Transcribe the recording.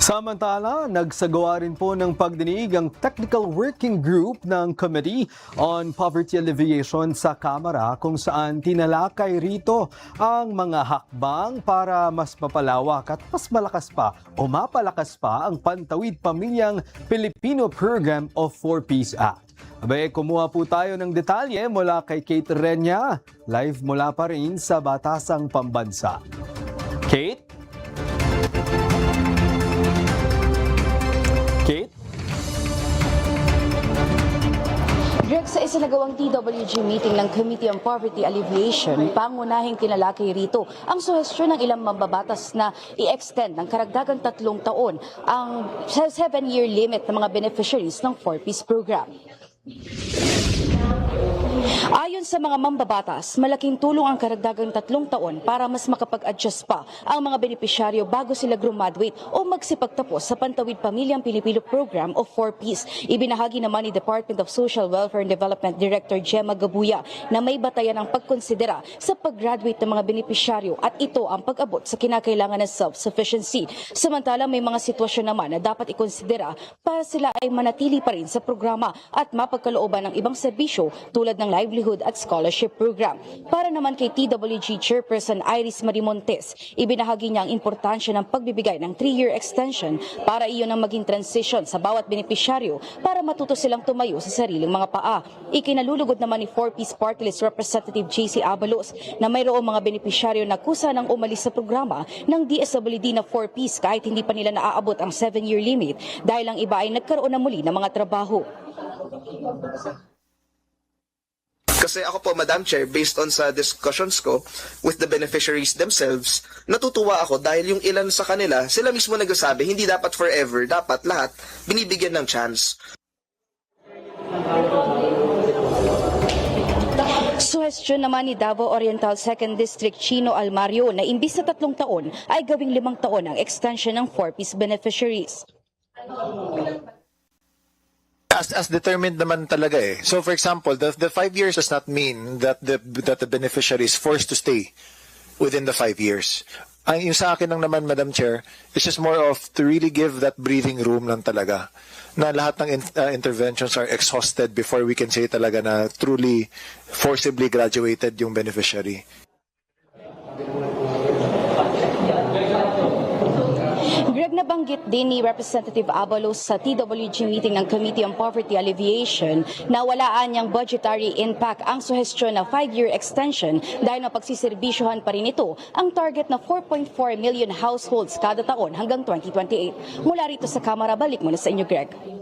Samantala, nagsagawa rin po ng pagdinig ang Technical Working Group ng Committee on Poverty Alleviation sa Kamara kung saan tinalakay rito ang mga hakbang para mas mapalawak at mas malakas pa o mapalakas pa ang Pantawid Pamilyang Pilipino Program of 4Ps Act. Abay, kumuha po tayo ng detalye mula kay Kate Renya, live mula pa rin sa Batasang Pambansa. Kate? Kate? Greg, sa isinagawang TWG meeting ng Committee on Poverty Alleviation, pangunahing kinalaki rito ang suhestyon ng ilang mambabatas na i-extend ng karagdagang 3 taon ang 7-year limit ng mga beneficiaries ng 4Ps program. Ayon sa mga mambabatas, malaking tulong ang karagdagang 3 taon para mas makapag-adjust pa ang mga benepisyaryo bago sila graduate o magsipagtapos sa Pantawid Pamilyang Pilipino Program o 4Ps. Ibinahagi naman ni Department of Social Welfare and Development Director Gemma Gabuya na may batayan ang pagkonsidera sa pag-graduate ng mga benepisyaryo at ito ang pag-abot sa kinakailangan ng self-sufficiency. Samantala, may mga sitwasyon naman na dapat ikonsidera para sila ay manatili pa rin sa programa at mapagkalooban ng ibang serbisyo tulad ng livelihood at scholarship program. Para naman kay TWG Chairperson Iris Marimontes, ibinahagi niya ang importansya ng pagbibigay ng 3-year extension para iyon ang maging transition sa bawat benepisyaryo para matuto silang tumayo sa sariling mga paa. Ikinalulugod naman ni 4Ps Party List Representative JC Abalos na mayroong mga benepisyaryo na kusa ng umalis sa programa ng DSWD na 4Ps kahit hindi pa nila naaabot ang 7-year limit dahil ang iba ay nagkaroon na muli ng mga trabaho. Kasi ako po, Madam Chair, based on sa discussions ko with the beneficiaries themselves, natutuwa ako dahil yung ilan sa kanila, sila mismo nagsasabi, hindi dapat forever, dapat lahat binibigyan ng chance. Suhestyon naman ni Davao Oriental 2nd District Chino Almario na imbis na 3 taon ay gawing 5 taon ang extension ng 4Ps beneficiaries. As determined naman talaga eh. So for example, the 5 years does not mean that the beneficiary is forced to stay within the 5 years. Ang yung sa akin lang naman, Madam Chair, is just more of to really give that breathing room lang talaga. Na lahat ng interventions are exhausted before we can say talaga na truly forcibly graduated yung beneficiary. Greg, nabanggit din ni Representative Abalos sa TWG meeting ng Committee on Poverty Alleviation na walaan niyang budgetary impact ang suhestyon na 5-year extension dahil na pagsisirbisyohan pa rin ito ang target na 4.4 million households kada taon hanggang 2028. Mula rito sa Kamara, balik muna sa inyo, Greg.